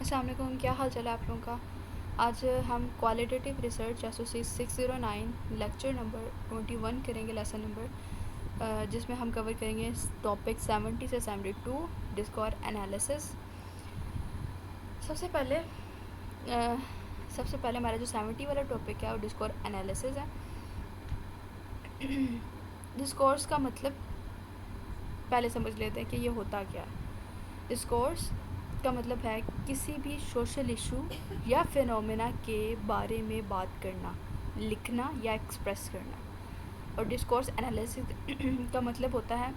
अस्सलाम वालेकुम, क्या हाल चाल है आप लोगों का। आज हम qualitative research associate 609 lecture number 21 करेंगे, लेसन नंबर जिसमें हम कवर करेंगे टॉपिक 70 से 72 डिस्कोर एनालिसिस। सबसे पहले हमारा जो 70 वाला टॉपिक है वो डिस्कोर एनालिसिस है। डिस्कोर्स का मतलब पहले समझ लेते हैं कि ये होता क्या है। डिस्कोर्स का मतलब है किसी भी सोशल इशू या फिनोमेना के बारे में बात करना, लिखना या एक्सप्रेस करना। और डिस्कोर्स एनालिसिस का मतलब होता है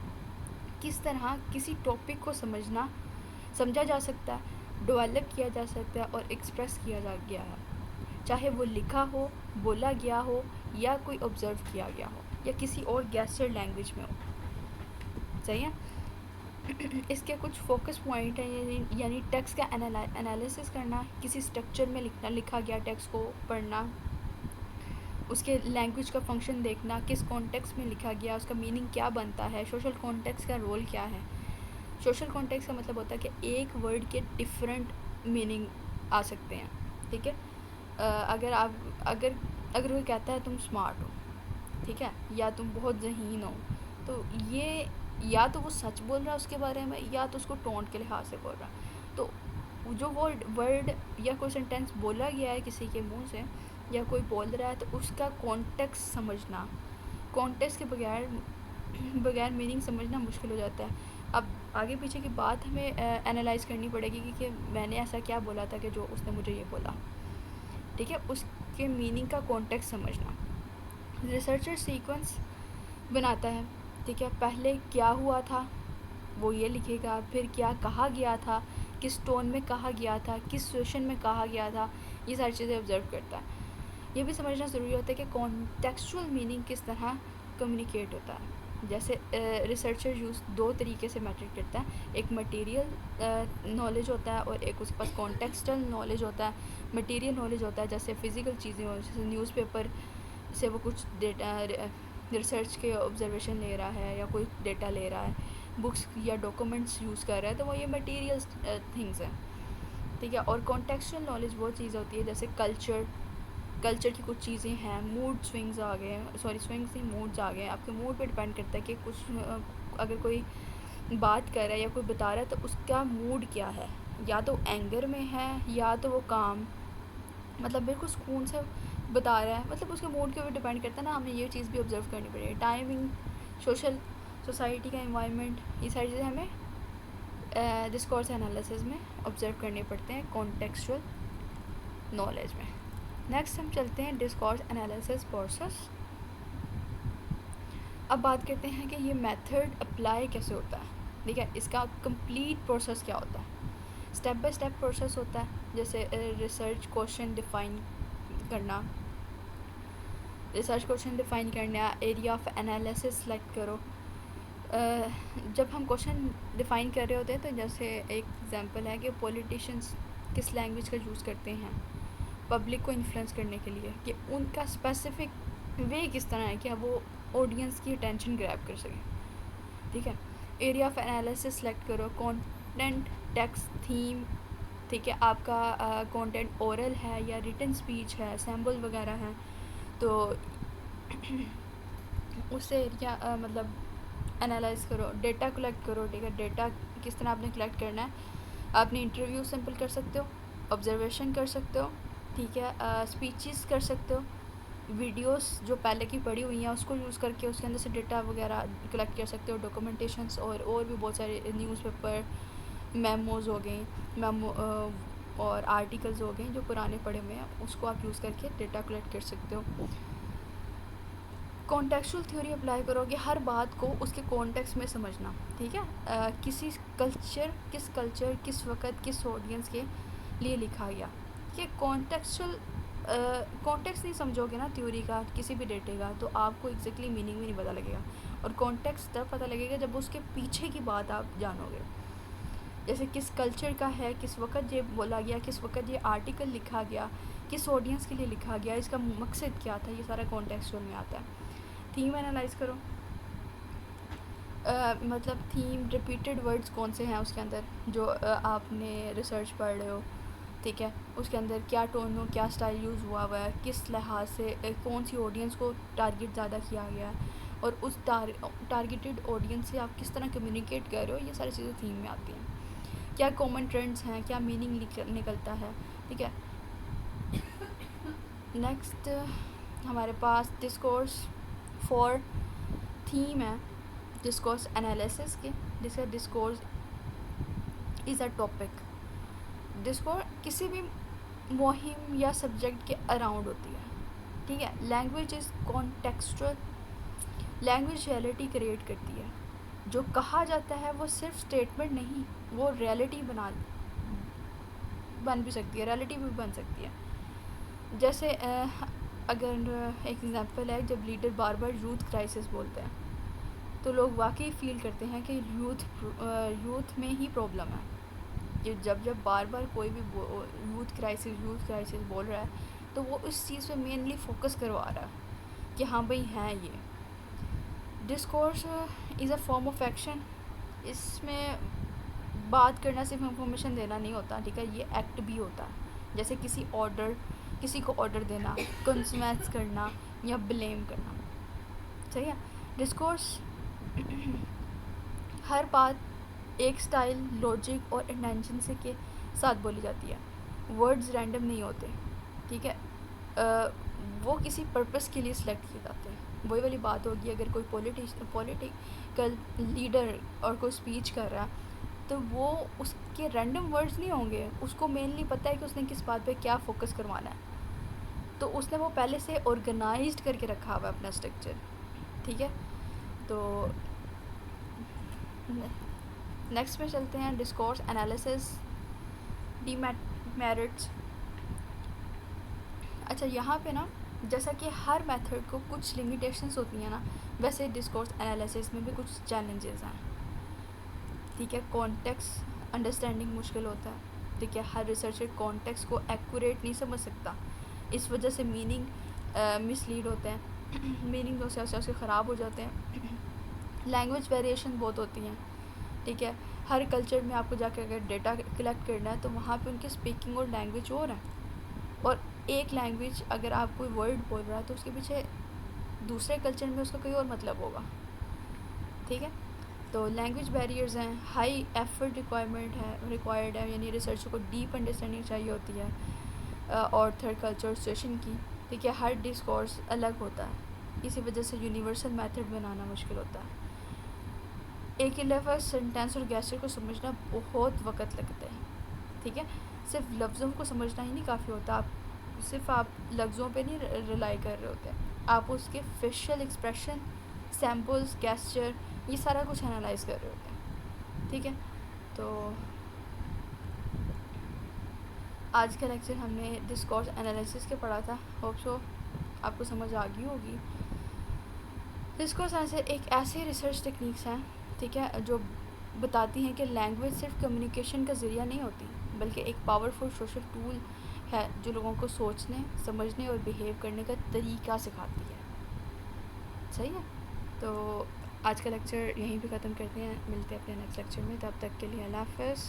किस तरह किसी टॉपिक को समझा जा सकता है, डेवलप किया जा सकता है और एक्सप्रेस किया जा गया है, चाहे वो लिखा हो, बोला गया हो या कोई ऑब्ज़र्व किया गया हो या किसी और गेस्चर लैंग्वेज में हो। सही है। इसके कुछ फोकस पॉइंट हैं, यानी टेक्स्ट का एनालिसिस करना, किसी स्ट्रक्चर में लिखा गया टेक्स्ट को पढ़ना, उसके लैंग्वेज का फंक्शन देखना, किस कॉन्टेक्स्ट में लिखा गया, उसका मीनिंग क्या बनता है, सोशल कॉन्टेक्स्ट का रोल क्या है। सोशल कॉन्टेक्स्ट का मतलब होता है कि एक वर्ड के डिफरेंट मीनिंग आ सकते हैं। ठीक है। अगर कोई कहता है तुम स्मार्ट हो, ठीक है, या तुम बहुत ज़हीन हो, तो ये या तो वो सच बोल रहा है उसके बारे में या तो उसको टोंट के लिहाज से बोल रहा है। तो जो वर्ड या कोई सेंटेंस बोला गया है किसी के मुंह से या कोई बोल रहा है, तो उसका कॉन्टेक्स्ट समझना, कॉन्टेक्स्ट के बगैर मीनिंग समझना मुश्किल हो जाता है। अब आगे पीछे की बात हमें एनालाइज करनी पड़ेगी कि मैंने ऐसा क्या बोला था कि जो उसने मुझे ये बोला। ठीक है, उसके मीनिंग का कॉन्टेक्स्ट समझना। रिसर्चर सीक्वेंस बनाता है। ठीक है, पहले क्या हुआ था वो ये लिखेगा, फिर क्या कहा गया था, किस टोन में कहा गया था, किस सिचुएशन में कहा गया था, ये सारी चीज़ें ऑब्जर्व करता है। ये भी समझना ज़रूरी होता है कि कॉन्टेक्चुअल मीनिंग किस तरह कम्युनिकेट होता है। जैसे रिसर्चर यूज़ दो तरीके से मैटर करता है, एक मटेरियल नॉलेज होता है और एक उसके पास कॉन्टेक्सचुअल नॉलेज होता है। मटेरियल नॉलेज होता है जैसे फ़िज़िकल चीज़ें हो, जैसे न्यूज़पेपर से वो कुछ डेटा रिसर्च के ऑब्जर्वेशन ले रहा है या कोई डेटा ले रहा है, बुक्स या डॉक्यूमेंट्स यूज़ कर रहा है, तो वो ये मटेरियल थिंग्स हैं। ठीक है। और कॉन्टेक्चुअल नॉलेज वो चीज़ होती है जैसे कल्चर की कुछ चीज़ें हैं, मूड स्विंग्स आ गए, सॉरी स्विंग्स नहीं, मूड्स आ गए। आपके मूड पे डिपेंड करता है कि अगर कोई बात कर रहा है या कोई बता रहा है तो उसका मूड क्या है, या तो एंगर में है या तो वो काम, मतलब बिल्कुल सुकून से बता रहा है, मतलब उसके मूड के ऊपर डिपेंड करता है ना। हमें ये चीज़ भी ऑब्जर्व करनी पड़ेगी, टाइमिंग, सोसाइटी का एनवायरनमेंट, ये सारी चीज़ें हमें डिस्कोर्स एनालिसिस में ऑब्जर्व करने पड़ते हैं कॉन्टेक्चुअल नॉलेज में। नेक्स्ट हम चलते हैं डिस्कोर्स एनालिसिस प्रोसेस। अब बात करते हैं कि ये मेथड अप्लाई कैसे होता है। ठीक है, इसका कंप्लीट प्रोसेस क्या होता है। स्टेप बाय स्टेप प्रोसेस होता है। जैसे रिसर्च क्वेश्चन डिफ़ाइन करना, एरिया ऑफ एनालिसिस सेलेक्ट करो। जब हम क्वेश्चन डिफ़ाइन कर रहे होते हैं तो जैसे एक एग्जांपल है कि पॉलिटिशियंस किस लैंग्वेज का यूज़ करते हैं पब्लिक को इन्फ्लुएंस करने के लिए, कि उनका स्पेसिफिक वे किस तरह है कि वो ऑडियंस की अटेंशन ग्रैब कर सकें। ठीक है। एरिया ऑफ एनालिसिस सेलेक्ट करो, कंटेंट, टेक्स्ट, थीम। ठीक है, आपका कंटेंट ओरल है या रिटन स्पीच है, सैम्पल वगैरह हैं, तो उससे एरिया मतलब एनालाइज करो। डेटा कलेक्ट करो। ठीक है, डेटा किस तरह आपने कलेक्ट करना है। आपने इंटरव्यू सैम्पल कर सकते हो, ऑब्जर्वेशन कर सकते हो, ठीक है, स्पीचेस कर सकते हो, वीडियोस जो पहले की पड़ी हुई हैं उसको यूज़ करके उसके अंदर से डेटा वगैरह कलेक्ट कर सकते हो, डॉक्यूमेंटेशंस और भी बहुत सारे न्यूज़पेपर, मेमोज़ हो गए, और आर्टिकल्स हो गए जो पुराने पड़े हुए हैं, उसको आप यूज़ करके डेटा कलेक्ट कर सकते हो। कॉन्टेक्चुअल थ्योरी अप्लाई करोगे, हर बात को उसके कॉन्टेक्स्ट में समझना। ठीक है, किस कल्चर किस वक्त किस ऑडियंस के लिए लिखा गया, ये कॉन्टेक्स्ट नहीं समझोगे ना थ्योरी का, किसी भी डेटे का, तो आपको एग्जैक्टली मीनिंग भी नहीं पता लगेगा। और कॉन्टेक्स्ट तब पता लगेगा जब उसके पीछे की बात आप जानोगे। जैसे किस कल्चर का है, किस वक्त ये बोला गया, किस वक्त ये आर्टिकल लिखा गया, किस ऑडियंस के लिए लिखा गया, इसका मकसद क्या था, ये सारा कॉन्टेक्चुअल में आता है। थीम एनालाइज करो, मतलब थीम, रिपीटेड वर्ड्स कौन से हैं उसके अंदर जो आपने रिसर्च पढ़ रहे हो, ठीक है, उसके अंदर क्या टोन हो, क्या स्टाइल यूज़ हुआ है, किस लिहाज से कौन सी ऑडियंस को टारगेट ज़्यादा किया गया है, और उस टारगेटेड ऑडियंस से आप किस तरह कम्युनिकेट कर रहे हो, ये सारी चीज़ें थीम में आती हैं। क्या कॉमन ट्रेंड्स हैं, क्या मीनिंग निकलता है, ठीक है। नेक्स्ट हमारे पास डिस्कोर्स फॉर थीम है, डिस्कोर्स एनालिसिस के, जिसका discourse is a topic. Discourse किसी भी मुहिम या सब्जेक्ट के अराउंड होती है, ठीक है। Language is contextual, language reality create करती है। जो कहा जाता है वो सिर्फ स्टेटमेंट नहीं, वो रियलिटी बन भी सकती है, रियलिटी भी बन सकती है। जैसे अगर एक एग्जांपल है, जब लीडर बार बार यूथ क्राइसिस बोलते हैं तो लोग वाकई फ़ील करते हैं कि यूथ में ही प्रॉब्लम है। कि जब बार बार कोई भी यूथ क्राइसिस बोल रहा है तो वो इस चीज़ पे मेनली फोकस करवा रहा है कि हाँ भाई हैं ये। Discourse is a form of action. इसमें बात करना सिर्फ इंफॉर्मेशन देना नहीं होता, ठीक है, ये एक्ट भी होता है। जैसे किसी को ऑर्डर देना, कंसमेंस करना या ब्लेम करना, सही है। डिस्कोर्स हर बात एक स्टाइल, लॉजिक और इंटेंशन से के साथ बोली जाती है। वर्ड्स रैंडम नहीं होते, ठीक है। वो किसी पर्पस के लिए सिलेक्ट किए जाते हैं। वही वाली बात होगी, अगर कोई पॉलिटिकल लीडर और कोई स्पीच कर रहा है तो वो उसके रैंडम वर्ड्स नहीं होंगे, उसको मेनली पता है कि उसने किस बात पे क्या फोकस करवाना है, तो उसने वो पहले से ऑर्गेनाइज्ड करके रखा हुआ है अपना स्ट्रक्चर, ठीक है। तो नेक्स्ट में चलते हैं, डिस्कोर्स एनालिसिस, डीमेरिट्स। अच्छा, यहाँ पे ना जैसा कि हर मेथड को कुछ लिमिटेशंस होती हैं ना, वैसे डिस्कोर्स एनालिसिस में भी कुछ चैलेंजेस हैं, ठीक है। कॉन्टेक्स्ट अंडरस्टैंडिंग मुश्किल होता है, ठीक है। हर रिसर्चर कॉन्टेक्स्ट को एक्यूरेट नहीं समझ सकता, इस वजह से मीनिंग मिसलीड होते हैं मीनिंग उसके ख़राब हो जाते हैं। लैंग्वेज वेरिएशन बहुत होती हैं, ठीक है। हर कल्चर में आपको जाकर अगर डेटा कलेक्ट करना है तो वहाँ पे उनकी स्पीकिंग और लैंग्वेज और है, और एक लैंग्वेज अगर आप कोई वर्ड बोल रहा है तो उसके पीछे दूसरे कल्चर में उसका कोई और मतलब होगा, ठीक है। तो लैंग्वेज बैरियर्स हैं, हाई एफर्ट रिक्वायर्ड है, यानी रिसर्चर को डीप अंडरस्टैंडिंग चाहिए होती है और थर्ड कल्चर सिचुएशन की, ठीक है। हर डिस्कोर्स अलग होता है, इसी वजह से यूनिवर्सल मेथड बनाना मुश्किल होता है। एक ही लफ्ज़, सेंटेंस और गेस्चर को समझना बहुत वक्त लगता है, ठीक है। सिर्फ लफ्ज़ों को समझना ही नहीं काफ़ी होता, आप लफ्ज़ों पे नहीं रिलाई कर रहे होते, आप उसके फेशियल एक्सप्रेशन, सैम्पल्स, गेस्चर, ये सारा कुछ एनालाइज कर रहे होते हैं, ठीक है। तो आज का लेक्चर हमने डिस्कोर्स एनालिसिस के पढ़ा था, होप सो आपको समझ आ गई होगी। डिस्कोर्स एनालिसिस एक ऐसी रिसर्च टेक्निक्स हैं, ठीक है, जो बताती हैं कि लैंग्वेज सिर्फ कम्युनिकेशन का ज़रिया नहीं होती, बल्कि एक पावरफुल सोशल टूल है जो लोगों को सोचने, समझने और बिहेव करने का तरीका सिखाती है, सही है। तो आज का लेक्चर यहीं पे ख़त्म करते हैं, मिलते हैं अपने नेक्स्ट लेक्चर में, तब तक के लिए अल्लाह हाफ़िज़।